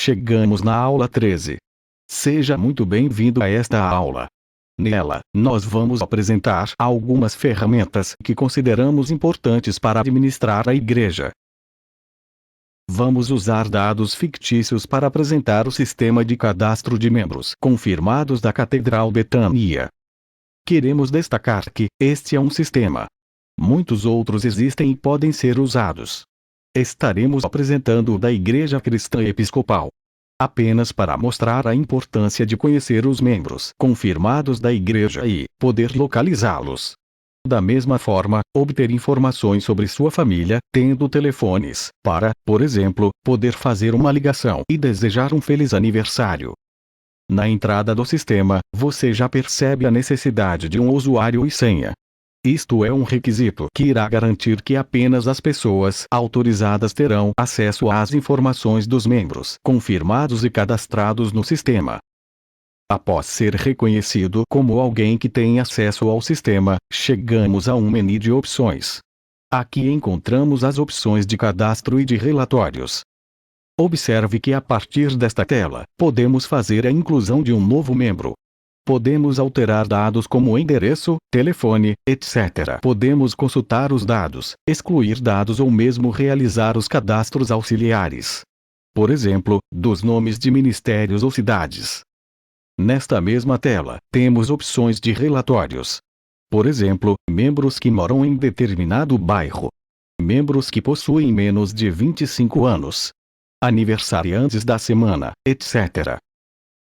chegamos na aula 13. Seja muito bem-vindo a esta aula. Nela, nós vamos apresentar algumas ferramentas que consideramos importantes para administrar a igreja. Vamos usar dados fictícios para apresentar o sistema de cadastro de membros confirmados da Catedral Betânia. Queremos destacar que este é um sistema. Muitos outros existem e podem ser usados. Estaremos apresentando o da Igreja Cristã Episcopal, apenas para mostrar a importância de conhecer os membros confirmados da igreja e poder localizá-los. Da mesma forma, obter informações sobre sua família, tendo telefones, para, por exemplo, poder fazer uma ligação e desejar um feliz aniversário. Na entrada do sistema, você já percebe a necessidade de um usuário e senha. Isto é um requisito que irá garantir que apenas as pessoas autorizadas terão acesso às informações dos membros confirmados e cadastrados no sistema. Após ser reconhecido como alguém que tem acesso ao sistema, chegamos a um menu de opções. Aqui encontramos as opções de cadastro e de relatórios. Observe que a partir desta tela, podemos fazer a inclusão de um novo membro. Podemos alterar dados como endereço, telefone, etc. Podemos consultar os dados, excluir dados ou mesmo realizar os cadastros auxiliares. Por exemplo, dos nomes de ministérios ou cidades. Nesta mesma tela, temos opções de relatórios. Por exemplo, membros que moram em determinado bairro. Membros que possuem menos de 25 anos. Aniversariantes da semana, etc.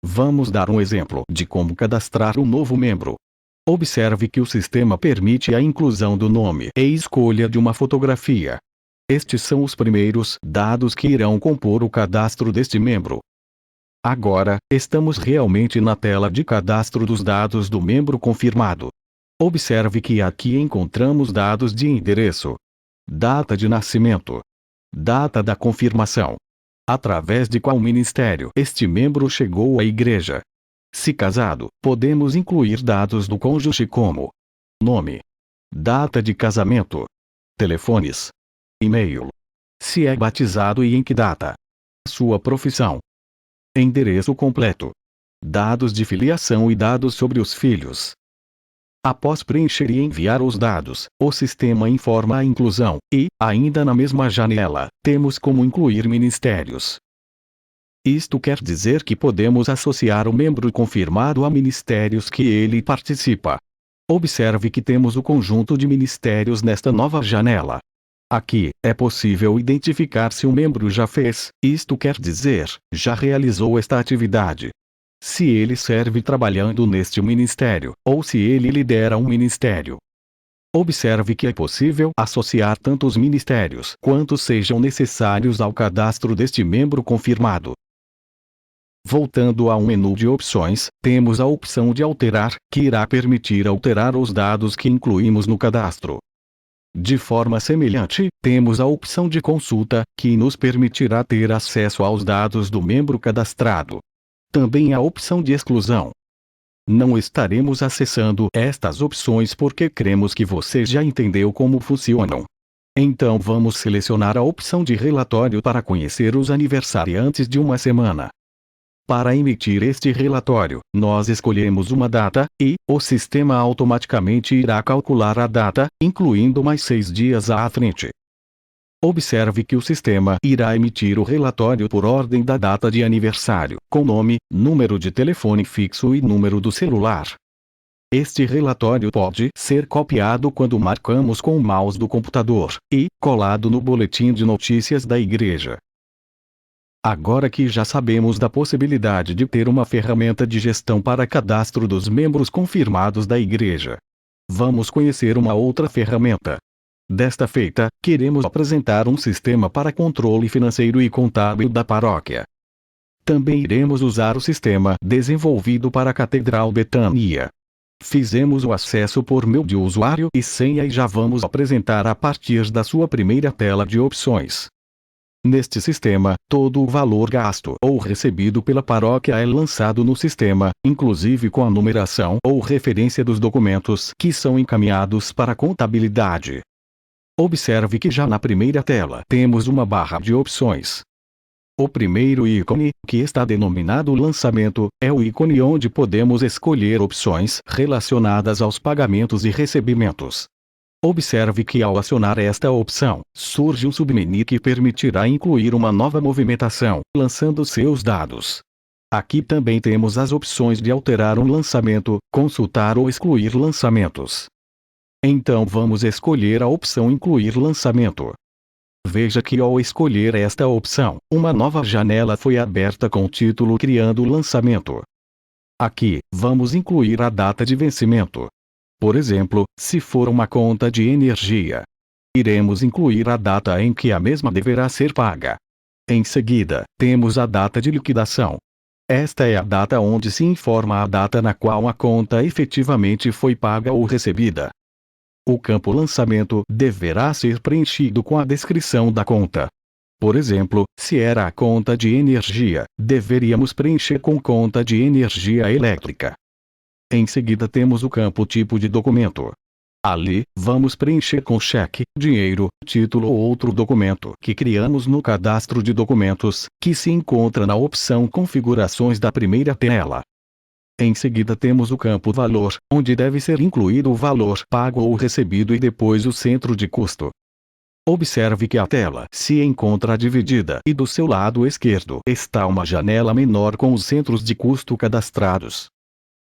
Vamos dar um exemplo de como cadastrar um novo membro. Observe que o sistema permite a inclusão do nome e escolha de uma fotografia. Estes são os primeiros dados que irão compor o cadastro deste membro. Agora, estamos realmente na tela de cadastro dos dados do membro confirmado. Observe que aqui encontramos dados de endereço, data de nascimento, data da confirmação, através de qual ministério este membro chegou à igreja. Se casado, podemos incluir dados do cônjuge como nome, data de casamento, telefones, e-mail. Se é batizado e em que data. Sua profissão. Endereço completo. Dados de filiação e dados sobre os filhos. Após preencher e enviar os dados, o sistema informa a inclusão, e, ainda na mesma janela, temos como incluir ministérios. Isto quer dizer que podemos associar o membro confirmado a ministérios que ele participa. Observe que temos o conjunto de ministérios nesta nova janela. Aqui, é possível identificar se o membro já fez, isto quer dizer, já realizou esta atividade. Se ele serve trabalhando neste ministério, ou se ele lidera um ministério. Observe que é possível associar tantos ministérios quanto sejam necessários ao cadastro deste membro confirmado. Voltando a um menu de opções, temos a opção de alterar, que irá permitir alterar os dados que incluímos no cadastro. De forma semelhante, temos a opção de consulta, que nos permitirá ter acesso aos dados do membro cadastrado. Também a opção de exclusão. Não estaremos acessando estas opções porque cremos que você já entendeu como funcionam. Então vamos selecionar a opção de relatório para conhecer os aniversariantes de uma semana. Para emitir este relatório, nós escolhemos uma data, e o sistema automaticamente irá calcular a data, incluindo mais 6 dias à frente. Observe que o sistema irá emitir o relatório por ordem da data de aniversário, com nome, número de telefone fixo e número do celular. Este relatório pode ser copiado quando marcamos com o mouse do computador, e colado no boletim de notícias da igreja. Agora que já sabemos da possibilidade de ter uma ferramenta de gestão para cadastro dos membros confirmados da igreja, vamos conhecer uma outra ferramenta. Desta feita, queremos apresentar um sistema para controle financeiro e contábil da paróquia. Também iremos usar o sistema desenvolvido para a Catedral Betânia. Fizemos o acesso por meio de usuário e senha e já vamos apresentar a partir da sua primeira tela de opções. Neste sistema, todo o valor gasto ou recebido pela paróquia é lançado no sistema, inclusive com a numeração ou referência dos documentos que são encaminhados para a contabilidade. Observe que já na primeira tela temos uma barra de opções. O primeiro ícone, que está denominado lançamento, é o ícone onde podemos escolher opções relacionadas aos pagamentos e recebimentos. Observe que ao acionar esta opção, surge um submenu que permitirá incluir uma nova movimentação, lançando seus dados. Aqui também temos as opções de alterar um lançamento, consultar ou excluir lançamentos. Então vamos escolher a opção incluir lançamento. Veja que ao escolher esta opção, uma nova janela foi aberta com o título Criando lançamento. Aqui, vamos incluir a data de vencimento. Por exemplo, se for uma conta de energia, iremos incluir a data em que a mesma deverá ser paga. Em seguida, temos a data de liquidação. Esta é a data onde se informa a data na qual a conta efetivamente foi paga ou recebida. O campo lançamento deverá ser preenchido com a descrição da conta. Por exemplo, se era a conta de energia, deveríamos preencher com conta de energia elétrica. Em seguida temos o campo tipo de documento. Ali, vamos preencher com cheque, dinheiro, título ou outro documento que criamos no cadastro de documentos, que se encontra na opção Configurações da primeira tela. Em seguida temos o campo valor, onde deve ser incluído o valor pago ou recebido e depois o centro de custo. Observe que a tela se encontra dividida e do seu lado esquerdo está uma janela menor com os centros de custo cadastrados.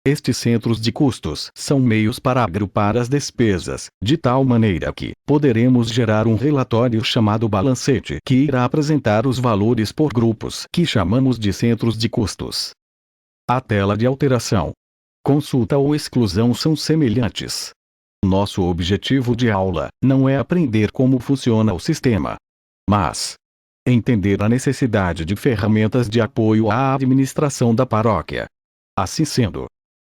Estes centros de custos são meios para agrupar as despesas, de tal maneira que poderemos gerar um relatório chamado balancete que irá apresentar os valores por grupos que chamamos de centros de custos. A tela de alteração, consulta ou exclusão são semelhantes. Nosso objetivo de aula não é aprender como funciona o sistema, mas entender a necessidade de ferramentas de apoio à administração da paróquia. Assim sendo,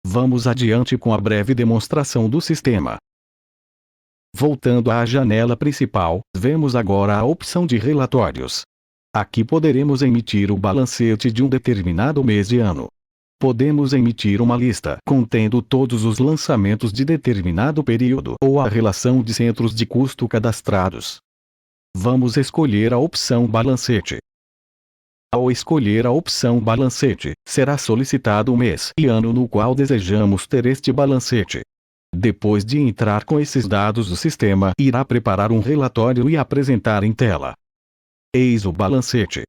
vamos adiante com a breve demonstração do sistema. Voltando à janela principal, vemos agora a opção de relatórios. Aqui poderemos emitir o balancete de um determinado mês e ano. Podemos emitir uma lista contendo todos os lançamentos de determinado período ou a relação de centros de custo cadastrados. Vamos escolher a opção balancete. Ao escolher a opção balancete, será solicitado o mês e ano no qual desejamos ter este balancete. Depois de entrar com esses dados, o sistema irá preparar um relatório e apresentar em tela. Eis o balancete.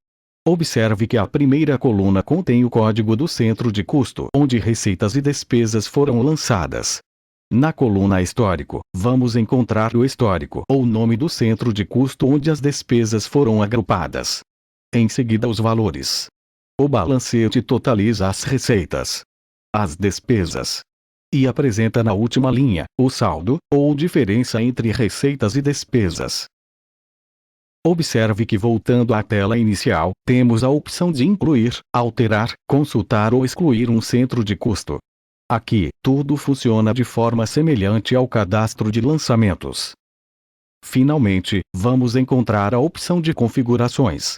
Observe que a primeira coluna contém o código do centro de custo, onde receitas e despesas foram lançadas. Na coluna Histórico, vamos encontrar o histórico ou nome do centro de custo onde as despesas foram agrupadas. Em seguida, os valores. O balancete totaliza as receitas, as despesas e apresenta na última linha o saldo ou diferença entre receitas e despesas. Observe que voltando à tela inicial, temos a opção de incluir, alterar, consultar ou excluir um centro de custo. Aqui, tudo funciona de forma semelhante ao cadastro de lançamentos. Finalmente, vamos encontrar a opção de configurações.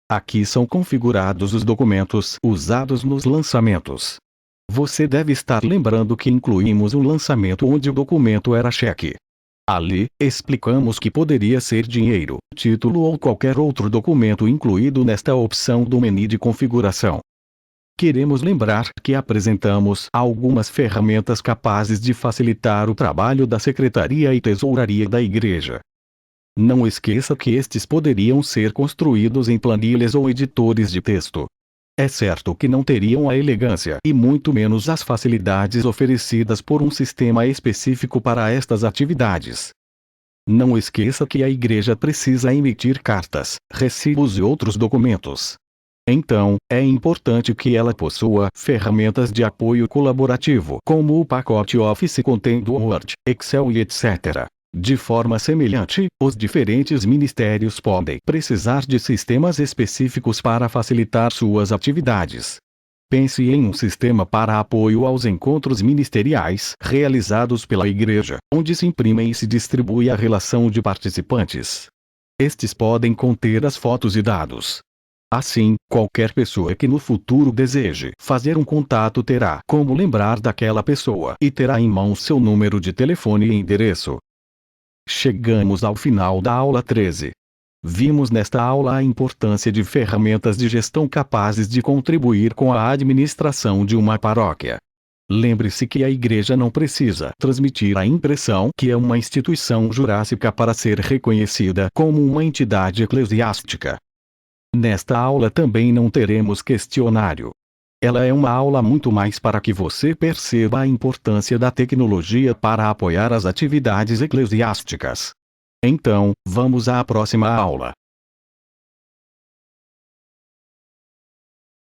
Aqui são configurados os documentos usados nos lançamentos. Você deve estar lembrando que incluímos um lançamento onde o documento era cheque. Ali, explicamos que poderia ser dinheiro, título ou qualquer outro documento incluído nesta opção do menu de configuração. Queremos lembrar que apresentamos algumas ferramentas capazes de facilitar o trabalho da Secretaria e Tesouraria da Igreja. Não esqueça que estes poderiam ser construídos em planilhas ou editores de texto. É certo que não teriam a elegância e muito menos as facilidades oferecidas por um sistema específico para estas atividades. Não esqueça que a igreja precisa emitir cartas, recibos e outros documentos. Então, é importante que ela possua ferramentas de apoio colaborativo, como o pacote Office contendo Word, Excel e etc. De forma semelhante, os diferentes ministérios podem precisar de sistemas específicos para facilitar suas atividades. Pense em um sistema para apoio aos encontros ministeriais realizados pela igreja, onde se imprime e se distribui a relação de participantes. Estes podem conter as fotos e dados. Assim, qualquer pessoa que no futuro deseje fazer um contato terá como lembrar daquela pessoa e terá em mãos seu número de telefone e endereço. Chegamos ao final da aula 13. Vimos nesta aula a importância de ferramentas de gestão capazes de contribuir com a administração de uma paróquia. Lembre-se que a igreja não precisa transmitir a impressão que é uma instituição jurássica para ser reconhecida como uma entidade eclesiástica. Nesta aula também não teremos questionário. Ela é uma aula muito mais para que você perceba a importância da tecnologia para apoiar as atividades eclesiásticas. Então, vamos à próxima aula.